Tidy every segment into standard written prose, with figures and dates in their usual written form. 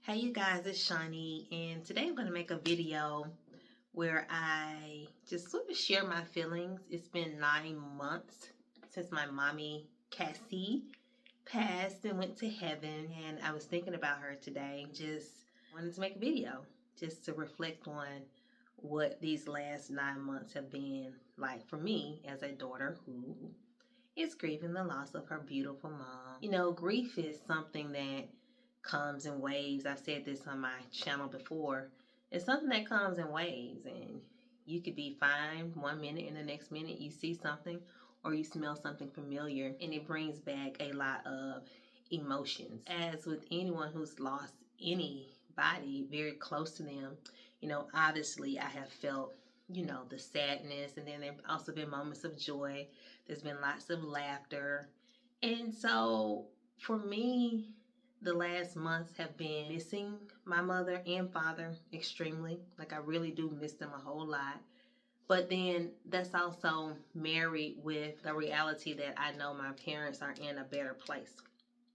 Hey you guys, it's Shawnee, and today I'm going to make a video where I just sort of share my feelings. It's been 9 months since my mommy, Cassie, passed and went to heaven, and I was thinking about her today. Just wanted to make a video just to reflect on what these last 9 months have been like for me as a daughter who is grieving the loss of her beautiful mom. You know, grief is something that comes in waves. I've said this on my channel before. It's something that comes in waves, and you could be fine 1 minute and the next minute you see something or you smell something familiar, and it brings back a lot of emotions. As with anyone who's lost anybody very close to them, obviously I have felt the sadness, and then there have also been moments of joy. There's been lots of laughter. And so for me, the last months have been missing my mother and father extremely. Like, I really do miss them a whole lot. But then that's also married with the reality that I know my parents are in a better place,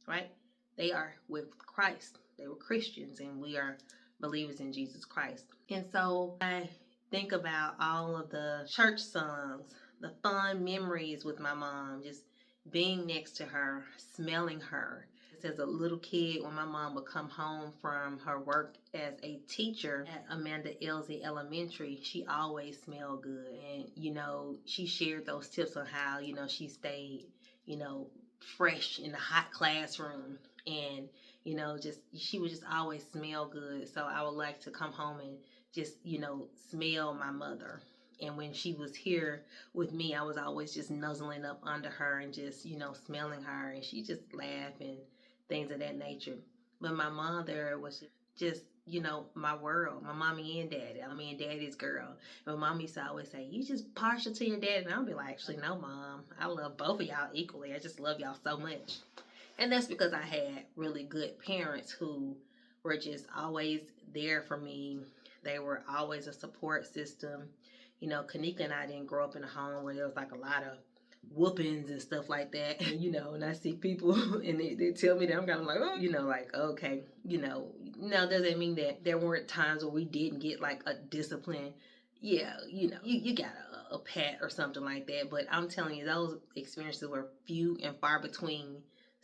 right? They are with Christ. They were Christians, and we are believers in Jesus Christ. And so I think about all of the church songs, the fun memories with my mom, just being next to her, smelling her. As a little kid, when my mom would come home from her work as a teacher at Amanda Elsie Elementary, she always smelled good. And, she shared those tips on how, she stayed, fresh in the hot classroom. And, just she would just always smell good. So I would like to come home and just, smell my mother. And when she was here with me, I was always just nuzzling up under her and just, smelling her. And she just laughed and things of that nature. But my mother was just, my world, my mommy and daddy. I mean, daddy's girl. And my mom used to always say, "You just partial to your dad." And I'll be like, "Actually, no, Mom. I love both of y'all equally. I just love y'all so much." And that's because I had really good parents who were just always there for me. They were always a support system. Kanika and I didn't grow up in a home where there was like a lot of whoopings and stuff like that. And I see people and they tell me that, I'm kind of like, oh, like, okay, now does that mean that there weren't times where we didn't get like a discipline? Yeah, you got a pat or something like that. But I'm telling you, those experiences were few and far between.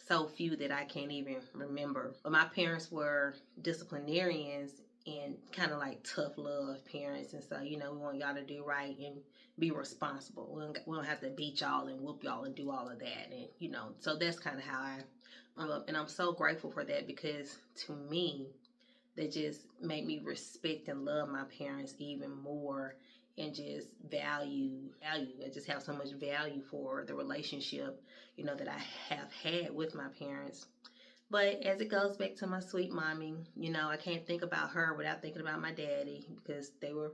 So few that I can't even remember. But my parents were disciplinarians and kind of like tough love parents. And so, we want y'all to do right and be responsible. We don't have to beat y'all and whoop y'all and do all of that. And, so that's kind of how I grew up. And I'm so grateful for that, because to me, they just made me respect and love my parents even more, and just value. I just have so much value for the relationship, that I have had with my parents. But as it goes back to my sweet mommy, I can't think about her without thinking about my daddy, because they were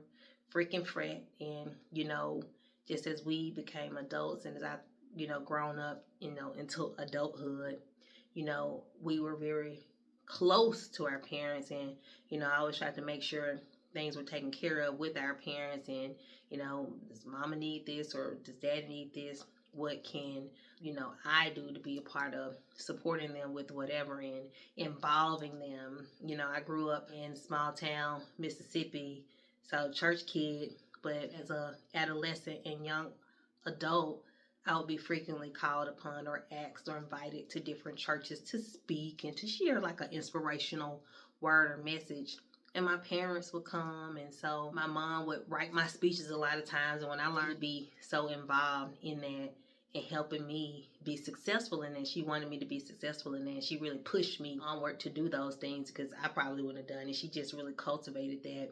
freaking fret. And, just as we became adults and as I, grown up, into adulthood, we were very close to our parents. And, I always tried to make sure things were taken care of with our parents. And, does mama need this, or does daddy need this? What can, I do to be a part of supporting them with whatever and involving them? I grew up in small town Mississippi, so church kid, but as a adolescent and young adult, I would be frequently called upon or asked or invited to different churches to speak and to share like an inspirational word or message. And my parents would come, and so my mom would write my speeches a lot of times. And when I learned to be so involved in that and helping me be successful in that, she wanted me to be successful in that. She really pushed me onward to do those things, because I probably wouldn't have done it. She just really cultivated that.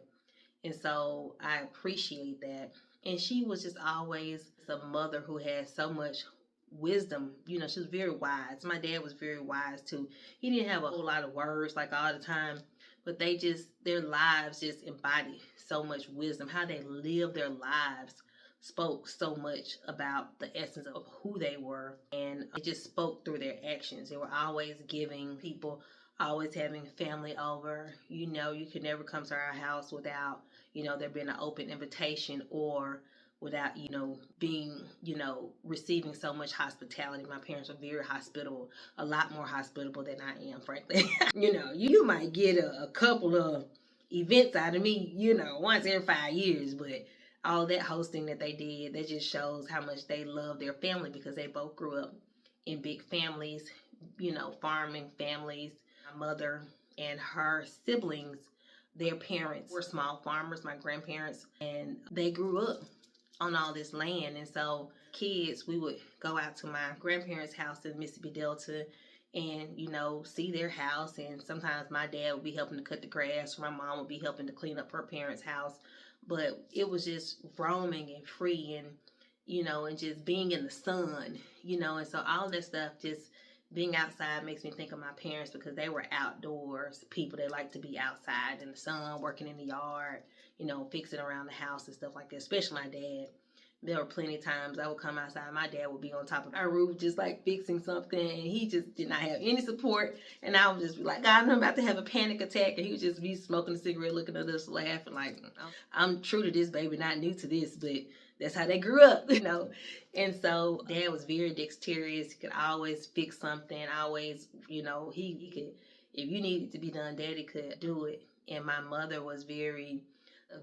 And so I appreciate that. And she was just always a mother who had so much wisdom. She was very wise. My dad was very wise too. He didn't have a whole lot of words like all the time, but their lives just embodied so much wisdom. How they lived their lives spoke so much about the essence of who they were, and it just spoke through their actions. They were always giving people, always having family over. You could never come to our house without, there being an open invitation, or without, being, receiving so much hospitality. My parents were very hospitable, a lot more hospitable than I am, frankly. You might get a couple of events out of me, once every 5 years, but all that hosting that they did, that just shows how much they love their family, because they both grew up in big families, farming families. My mother and her siblings, their parents were small farmers, my grandparents, and they grew up on all this land. And so kids, we would go out to my grandparents' house in Mississippi Delta and, see their house. And sometimes my dad would be helping to cut the grass, or my mom would be helping to clean up her parents' house. But it was just roaming and free, and, and just being in the sun, and so all that stuff, just being outside, makes me think of my parents, because they were outdoors people. They like to be outside in the sun, working in the yard, fixing around the house and stuff like that, especially my dad. There were plenty of times I would come outside. My dad would be on top of our roof just like fixing something, and he just did not have any support. And I would just be like, God, I'm about to have a panic attack. And he would just be smoking a cigarette, looking at us, laughing like, I'm true to this, baby, not new to this, but that's how they grew up, And so Dad was very dexterous. He could always fix something, always, he could, if you needed to be done, Daddy could do it. And my mother was very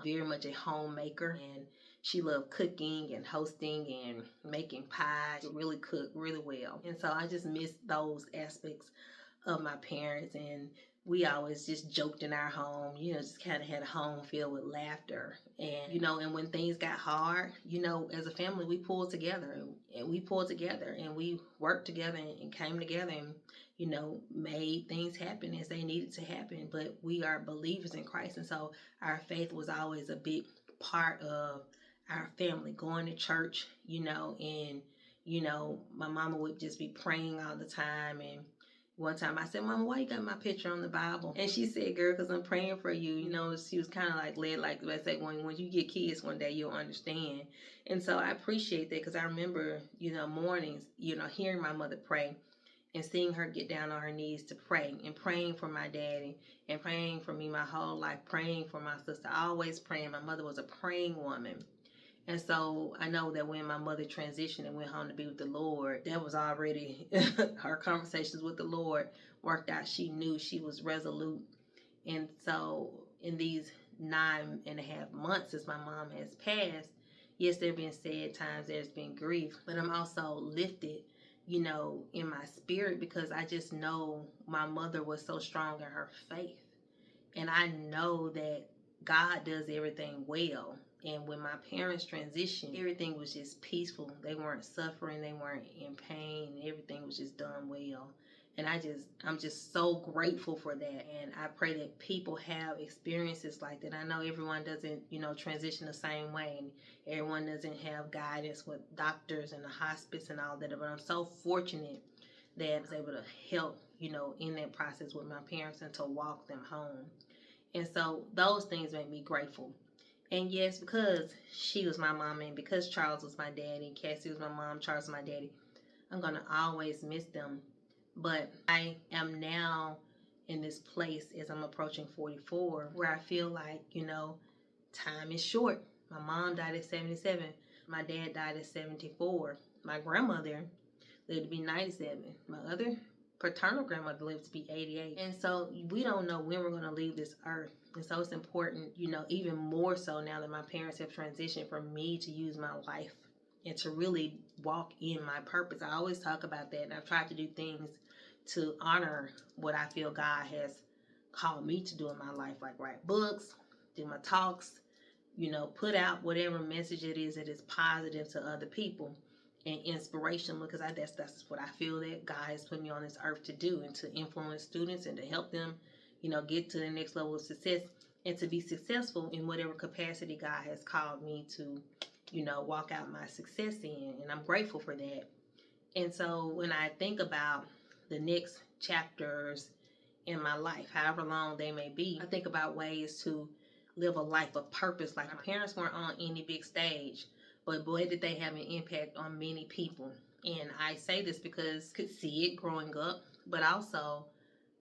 much a homemaker, and she loved cooking and hosting and making pies. She really cooked really well. And so I just miss those aspects of my parents. And we always just joked in our home, just kind of had a home filled with laughter. And, and when things got hard, as a family, we pulled together, and we worked together and came together and, made things happen as they needed to happen. But we are believers in Christ. And so our faith was always a big part of our family, going to church, and, my mama would just be praying all the time. And one time I said, Mama, why you got my picture on the Bible? And she said, girl, because I'm praying for you. She was kind of like led, like I said, when you get kids one day, you'll understand. And so I appreciate that, because I remember, mornings, hearing my mother pray and seeing her get down on her knees to pray, and praying for my daddy, and praying for me my whole life, praying for my sister, always praying. My mother was a praying woman. And so I know that when my mother transitioned and went home to be with the Lord, that was already her conversations with the Lord worked out. She knew, she was resolute. And so in these 9.5 months since my mom has passed, yes, there have been sad times, there's been grief, but I'm also lifted, in my spirit, because I just know my mother was so strong in her faith. And I know that God does everything well. And when my parents transitioned, everything was just peaceful. They weren't suffering, they weren't in pain, everything was just done well. And I'm just so grateful for that. And I pray that people have experiences like that. I know everyone doesn't, transition the same way, and everyone doesn't have guidance with doctors and the hospice and all that. But I'm so fortunate that I was able to help, in that process with my parents, and to walk them home. And so those things make me grateful. And yes, because she was my mom, and because Charles was my daddy, Cassie was my mom, Charles was my daddy, I'm going to always miss them. But I am now in this place, as I'm approaching 44, where I feel like, time is short. My mom died at 77. My dad died at 74. My grandmother lived to be 97. My other paternal grandmother lived to be 88. And so we don't know when we're going to leave this earth. And so it's important, even more so now that my parents have transitioned, for me to use my life and to really walk in my purpose. I always talk about that, and I've tried to do things to honor what I feel God has called me to do in my life, like write books, do my talks, put out whatever message it is that is positive to other people and inspirational, because that's what I feel that God has put me on this earth to do, and to influence students and to help them, get to the next level of success, and to be successful in whatever capacity God has called me to, walk out my success in. And I'm grateful for that. And so when I think about the next chapters in my life, however long they may be, I think about ways to live a life of purpose. Like, my parents weren't on any big stage, but boy, did they have an impact on many people. And I say this because I could see it growing up, but also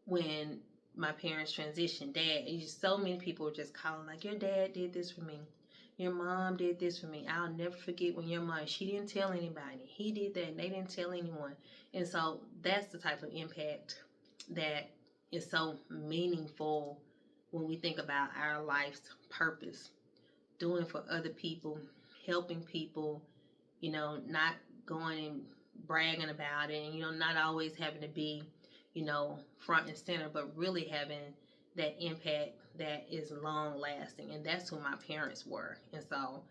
when my parents transitioned, so many people were just calling, like, your dad did this for me. your mom did this for me. I'll never forget when your mom, she didn't tell anybody. He did that and they didn't tell anyone. And so that's the type of impact that is so meaningful when we think about our life's purpose. Doing for other people, helping people, not going and bragging about it, and not always having to be, front and center, but really having that impact that is long lasting. And that's who my parents were. And so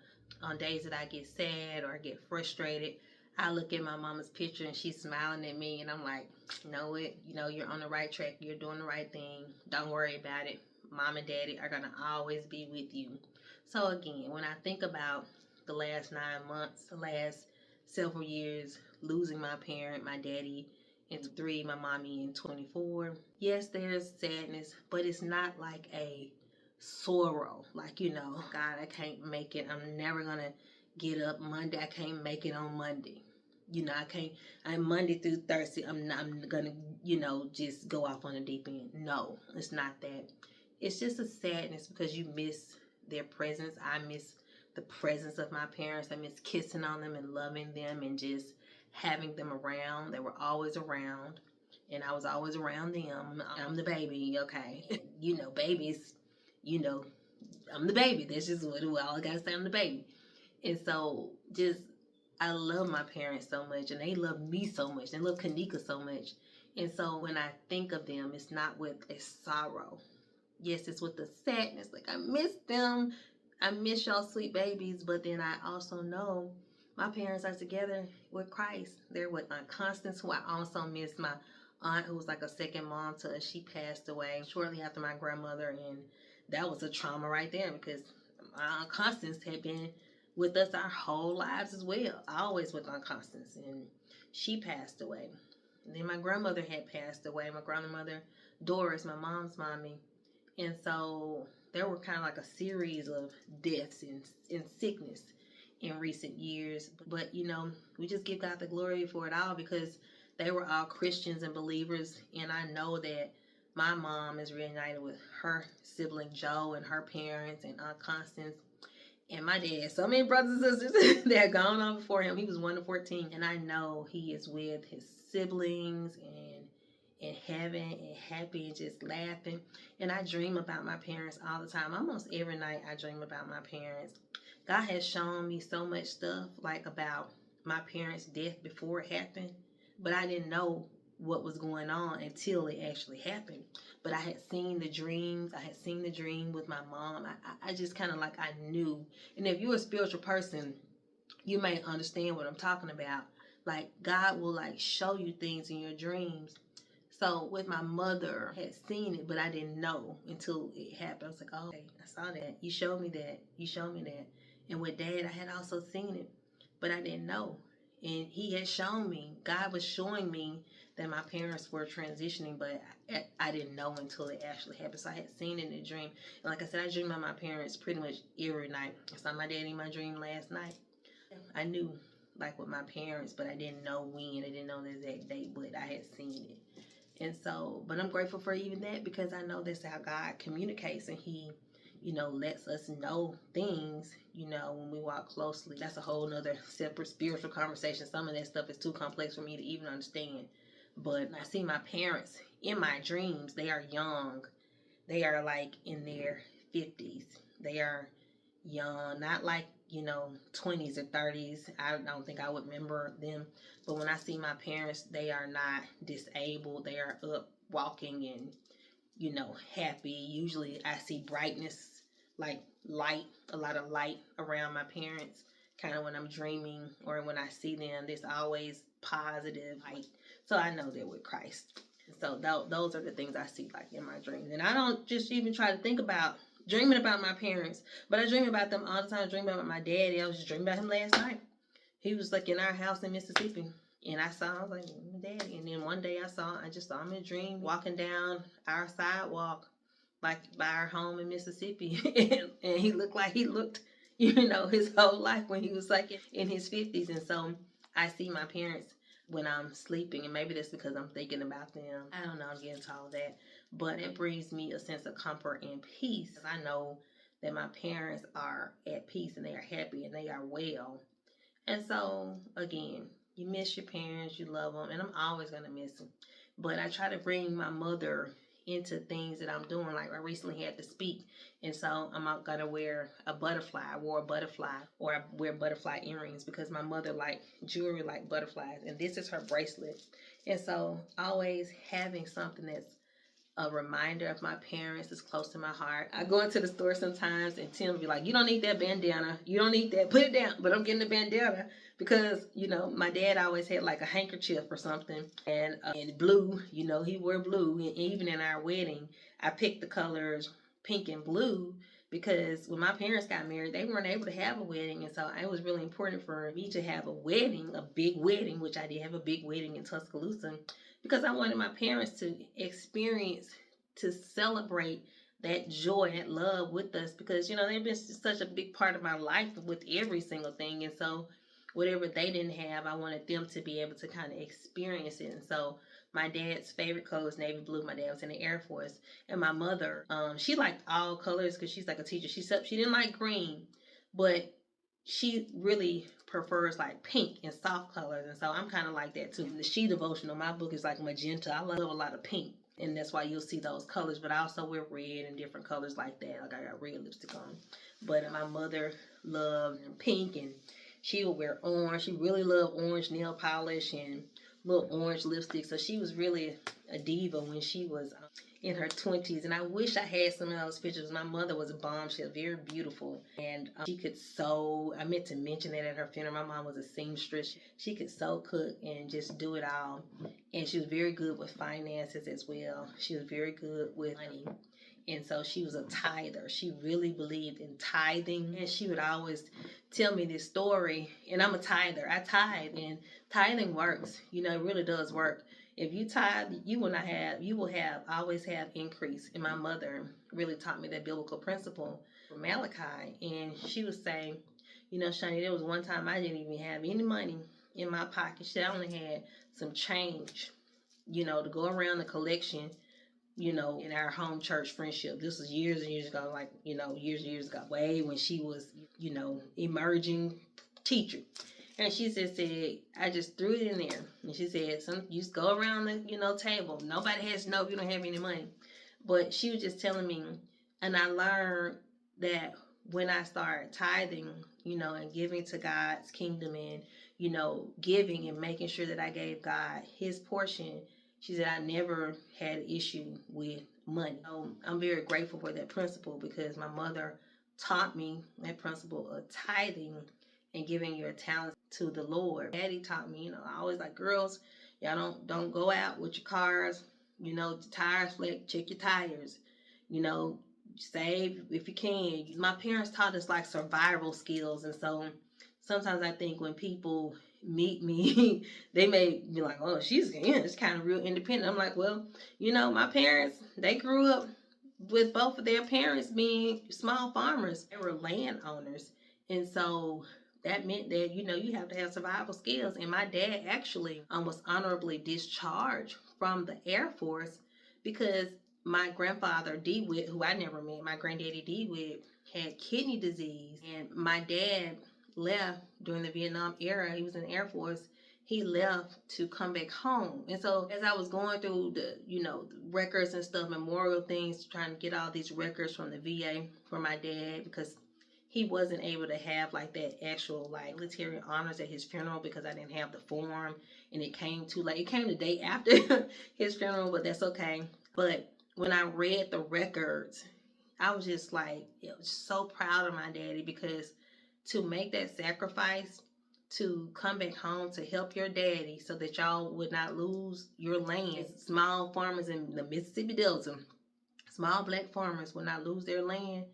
on days that I get sad or I get frustrated, I look at my mama's picture and she's smiling at me, and I'm like, you know what, you're on the right track, you're doing the right thing, don't worry about it. Mom and daddy are gonna always be with you. So again, when I think about the last 9 months, the last several years, losing my parent, my daddy in 3, my mommy in 24. Yes, there's sadness, but it's not like a sorrow. Like, God, I can't make it. I'm never going to get up Monday. I can't make it on Monday. I'm Monday through Thursday. I'm going to, just go off on the deep end. No, it's not that. It's just a sadness because you miss their presence. I miss the presence of my parents. I miss kissing on them and loving them and just having them around. They were always around, and I was always around them. I'm the baby, okay? Babies, I'm the baby. That's just what all I gotta say. I'm the baby. And so I love my parents so much, and they love me so much. They love Kanika so much. And so when I think of them, it's not with a sorrow. Yes, it's with the sadness. Like, I miss them. I miss y'all sweet babies. But then I also know my parents are together with Christ. They're with Aunt Constance, who I also miss. My aunt, who was like a second mom to us, she passed away shortly after my grandmother. And that was a trauma right there because my Aunt Constance had been with us our whole lives as well. Always with Aunt Constance. And she passed away. And then my grandmother had passed away. My grandmother, Doris, my mom's mommy. And so there were kind of like a series of deaths and sickness in recent years. But, we just give God the glory for it all because they were all Christians and believers. And I know that my mom is reunited with her sibling Joe and her parents and Aunt Constance. And my dad, so many brothers and sisters that had gone on before him. He was 1 to 14. And I know he is with his siblings and in heaven and happy and just laughing. And I dream about my parents all the time. Almost every night I dream about my parents. God has shown me so much stuff like about my parents' death before it happened, but I didn't know what was going on until it actually happened. But I had seen the dreams. I had seen the dream with my mom. I just kind of like I knew. And if you're a spiritual person, you may understand what I'm talking about. Like, God will like show you things in your dreams. So with my mother, I had seen it, but I didn't know until it happened. I was like, oh, okay, I saw that. You showed me that. You showed me that. And with Dad, I had also seen it, but I didn't know. And he had shown me. God was showing me that my parents were transitioning, but I didn't know until it actually happened. So I had seen it in a dream. And like I said, I dream about my parents pretty much every night. I saw my daddy in my dream last night. I knew, like, with my parents, but I didn't know when. I didn't know the exact date, but I had seen it. And so, but I'm grateful for even that because I know that's how God communicates, and he, lets us know things, when we walk closely. That's a whole nother separate spiritual conversation. Some of that stuff is too complex for me to even understand. But I see my parents in my dreams. They are young. They are like in their 50s. They are young, not like 20s or 30s. I don't think I would remember them. But when I see my parents, they are not disabled. They are up walking and, happy. Usually I see brightness, like light, a lot of light around my parents. Kind of when I'm dreaming or when I see them, there's always positive light. So I know they're with Christ. So those are the things I see like in my dreams. And I don't just even try to think about dreaming about my parents, but I dream about them all the time. I dream about my daddy. I was just dreaming about him last night. He was like in our house in Mississippi, and I was like, my daddy. And then one day I just saw him in a dream walking down our sidewalk, like by our home in Mississippi, and he looked like he looked, his whole life when he was like in his 50s. And so I see my parents when I'm sleeping, and maybe that's because I'm thinking about them. I don't know, I'm getting to all that. But it brings me a sense of comfort and peace. I know that my parents are at peace and they are happy and they are well. And so, again, you miss your parents, you love them, and I'm always going to miss them. But I try to bring my mother into things that I'm doing. Like I recently had to speak, and so I'm not going to wear a butterfly. I wore a butterfly, or I wear butterfly earrings because my mother liked jewelry like butterflies, and this is her bracelet. And so always having something that's a reminder of my parents is close to my heart. I go into the store sometimes and Tim will be like, you don't need that bandana. You don't need that. Put it down. But I'm getting the bandana because, my dad always had like a handkerchief or something. And blue, he wore blue. And even in our wedding, I picked the colors pink and blue because when my parents got married, they weren't able to have a wedding. And so it was really important for me to have a wedding, a big wedding, which I did have a big wedding in Tuscaloosa, because I wanted my parents to experience, to celebrate that joy, that love with us, because, they've been such a big part of my life with every single thing. And so whatever they didn't have, I wanted them to be able to kind of experience it. And so my dad's favorite color was navy blue. My dad was in the Air Force. And my mother, she liked all colors because she's like a teacher. She didn't like green, but she really prefers like pink and soft colors. And so I'm kind of like that too. The She Devotional, my book is like magenta. I love a lot of pink. And that's why you'll see those colors. But I also wear red and different colors like that. Like I got red lipstick on. But my mother loved pink, and she would wear orange. She really loved orange nail polish and little orange lipstick. So she was really a diva when she was in her 20s. And I wish I had some of those pictures. My mother was a bombshell, very beautiful. And she could sew. I meant to mention that at her funeral. My mom was a seamstress. She could sew, cook, and just do it all. And she was very good with finances as well. She was very good with money. And so she was a tither. She really believed in tithing. And she would always tell me this story. And I'm a tither. I tithe. And tithing works. It really does work. If you tithe, you will always have increase. And my mother really taught me that biblical principle from Malachi. And she would say, Shani, there was one time I didn't even have any money in my pocket. She said I only had some change, to go around the collection, in our home church friendship. This was years and years ago, like, years and years ago, way when she was, emerging teacher. And she said, I just threw it in there. And she said, you just go around the, table. Nobody has to know if you don't have any money. But she was just telling me, and I learned that when I started tithing, and giving to God's kingdom and, giving and making sure that I gave God his portion, she said I never had an issue with money. So I'm very grateful for that principle because my mother taught me that principle of tithing and giving your talents to the Lord. Daddy taught me, I always like, girls, y'all don't go out with your cars, tires flat, check your tires, save if you can. My parents taught us like survival skills. And so sometimes I think when people meet me, they may be like, oh, she's kind of real independent. I'm like, well, my parents, they grew up with both of their parents being small farmers. They were landowners. And so that meant that, you have to have survival skills. And my dad actually was honorably discharged from the Air Force because my grandfather, DeWitt, who I never met, my granddaddy DeWitt, had kidney disease. And my dad left during the Vietnam era. He was in the Air Force. He left to come back home. And so as I was going through the, the records and stuff, memorial things, trying to get all these records from the VA for my dad, because he wasn't able to have like that actual like military honors at his funeral because I didn't have the form, and it came too late. It came the day after his funeral, but that's okay. But when I read the records, I was just like, so proud of my daddy, because to make that sacrifice to come back home to help your daddy so that y'all would not lose your land. Small farmers in the Mississippi Delta, small black farmers would not lose their land.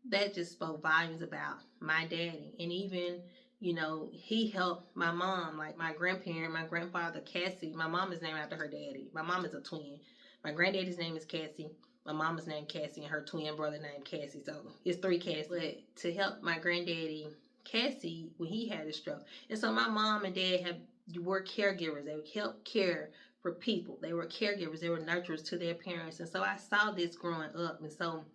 That just spoke volumes about my daddy. And even, he helped my mom, like my grandfather, Cassie. My mom is named after her daddy. My mom is a twin. My granddaddy's name is Cassie. My mama's named Cassie, and her twin brother named Cassie. So it's 3 Cassie. But to help my granddaddy, Cassie, when he had a stroke. And so my mom and dad were caregivers. They would help care for people. They were caregivers. They were nurturers to their parents. And so I saw this growing up. And so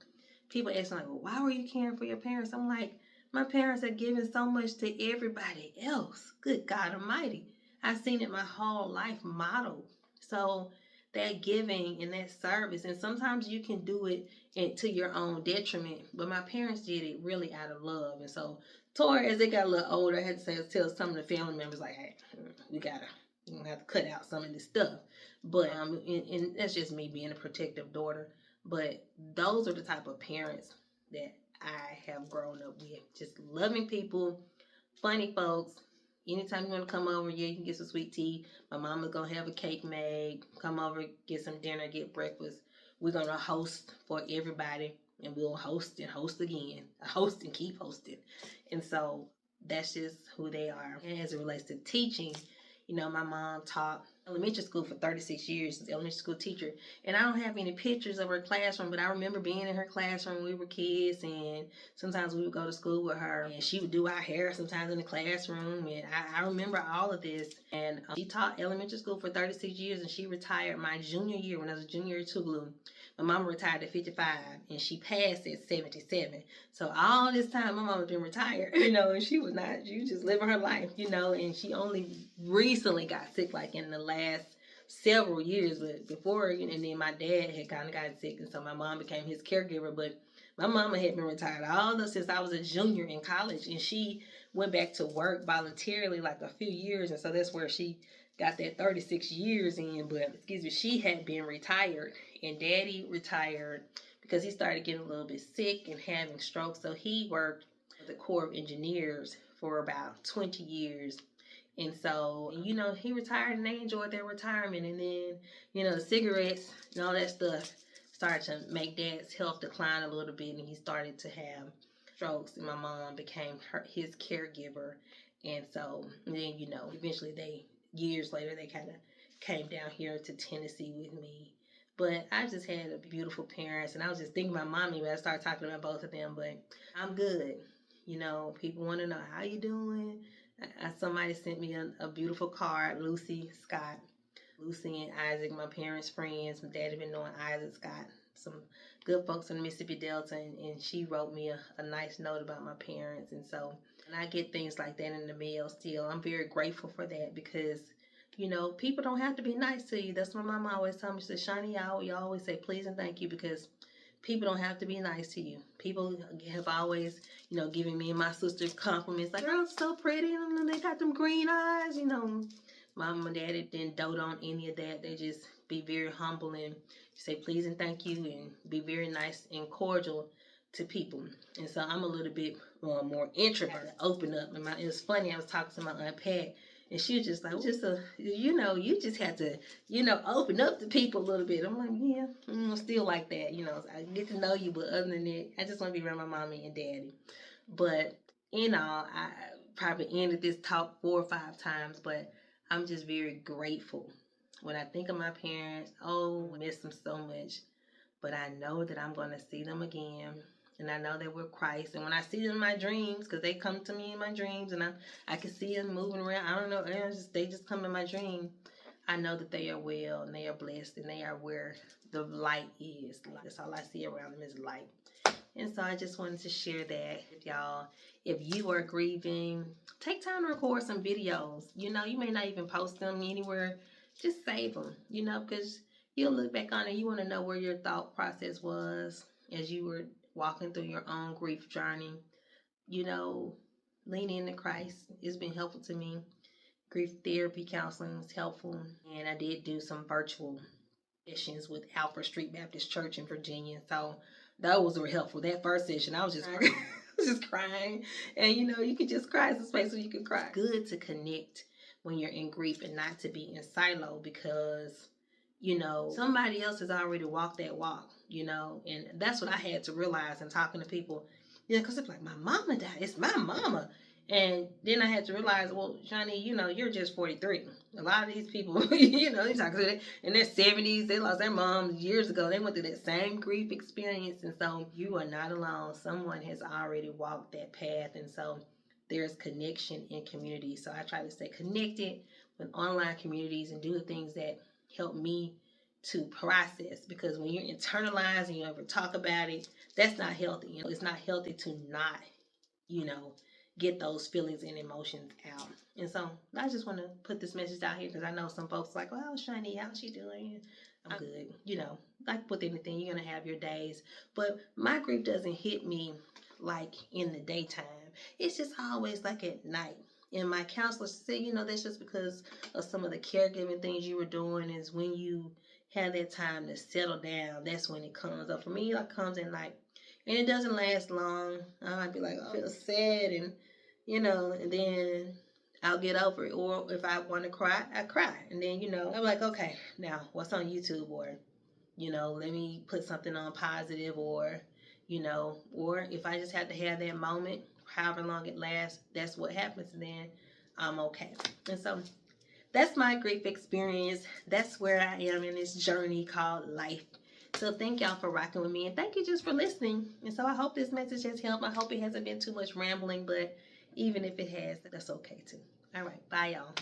people ask me, like, well, why were you caring for your parents? I'm like, my parents are giving so much to everybody else. Good God Almighty. I've seen it my whole life modeled. So that giving and that service, and sometimes you can do it to your own detriment, but my parents did it really out of love. And so toward as they got a little older, I had to tell some of the family members, like, hey, we gonna have to cut out some of this stuff. But and that's just me being a protective daughter. But those are the type of parents that I have grown up with. Just loving people, funny folks. Anytime you want to come over, yeah, you can get some sweet tea. My mama's going to have a cake made. Come over, get some dinner, get breakfast. We're going to host for everybody, and we'll host and host again. Host and keep hosting. And so that's just who they are. And as it relates to teaching, my mom taught elementary school for 36 years, as elementary school teacher. And I don't have any pictures of her classroom, but I remember being in her classroom when we were kids, and sometimes we would go to school with her, and she would do our hair sometimes in the classroom. And I remember all of this. And she taught elementary school for 36 years, and she retired my junior year when I was a junior at Tougaloo. My mama retired at 55, and she passed at 77. So all this time, my mama been retired, and she was just living her life, and she only recently got sick, like in the last several years, but before, and then my dad had kind of gotten sick, and so my mom became his caregiver. But my mama had been retired since I was a junior in college, and she went back to work voluntarily like a few years, and so that's where she got that 36 years in. But she had been retired, and Daddy retired because he started getting a little bit sick and having strokes. So he worked for the Corps of Engineers for about 20 years. And so, he retired, and they enjoyed their retirement. And then, the cigarettes and all that stuff started to make Dad's health decline a little bit, and he started to have strokes, and my mom became his caregiver. And so then, eventually years later, they kind of came down here to Tennessee with me. But I just had a beautiful parents, and I was just thinking about mommy when I started talking about both of them. But I'm good. People want to know, how you doing? Somebody sent me a beautiful card, Lucy Scott. Lucy and Isaac, my parents' friends. My dad had been knowing Isaac Scott, some good folks in the Mississippi Delta, and she wrote me a nice note about my parents. And so, and I get things like that in the mail still. I'm very grateful for that because, people don't have to be nice to you. That's what my mom always told me. She said, Shani, you always say please and thank you because people don't have to be nice to you. People have always, given me and my sister compliments like, girl's so pretty, and they got them green eyes, Mom and Daddy didn't dote on any of that. They just be very humble and say please and thank you and be very nice and cordial to people. And so I'm a little bit more introvert, open up. And it was funny, I was talking to my Aunt Pat, and she was just like, you just have to, open up to people a little bit. I'm like, yeah, I'm still like that. I get to know you, but other than that, I just want to be around my mommy and daddy. But, I probably ended this talk 4 or 5 times, but I'm just very grateful. When I think of my parents, I miss them so much. But I know that I'm going to see them again. And I know that we're Christ. And when I see them in my dreams, because they come to me in my dreams, and I can see them moving around. I don't know. They just come in my dream. I know that they are well, and they are blessed, and they are where the light is. That's all I see around them is light. And so I just wanted to share that with y'all. If you are grieving, take time to record some videos. You may not even post them anywhere. Just save them, because you'll look back on it. You want to know where your thought process was as you were walking through your own grief journey. Lean into Christ. It's been helpful to me. Grief therapy counseling was helpful. And I did do some virtual sessions with Alfred Street Baptist Church in Virginia. So those were helpful. That first session, I was just crying. I was just crying. And you could just cry. It's a space where you can cry. Good to connect when you're in grief and not to be in silo because, somebody else has already walked that walk, and that's what I had to realize in talking to people, because it's like, my mama died. It's my mama. And then I had to realize, well, Johnny, you're just 43. A lot of these people, they talk in their 70s, they lost their moms years ago. They went through that same grief experience. And so you are not alone. Someone has already walked that path. And so there's connection in community. So I try to stay connected with online communities and do the things that help me to process, because when you internalize and you ever talk about it, that's not healthy. You know, it's not healthy to not, you know, get those feelings and emotions out. And so I just want to put this message out here because I know some folks like, well, Shani, how's she doing? I'm good. You know, like with anything, you're going to have your days. But my grief doesn't hit me like in the daytime. It's just always like at night. And my counselor said, you know, that's just because of some of the caregiving things you were doing. Is when you have that time to settle down, that's when it comes up. For me, it comes at night. And it doesn't last long. I might be like, oh, I feel sad, and you know, and then I'll get over it. Or if I want to cry, I cry. And then, you know, I'm like, okay, now what's on YouTube? Or, you know, let me put something on positive, or, you know, or if I just have to have that moment, however long it lasts, that's what happens. And then I'm okay. And so that's my grief experience. That's where I am in this journey called life. So thank y'all for rocking with me, and thank you just for listening. And so I hope this message has helped. I hope it hasn't been too much rambling, but even if it has, that's okay too. All right, bye y'all.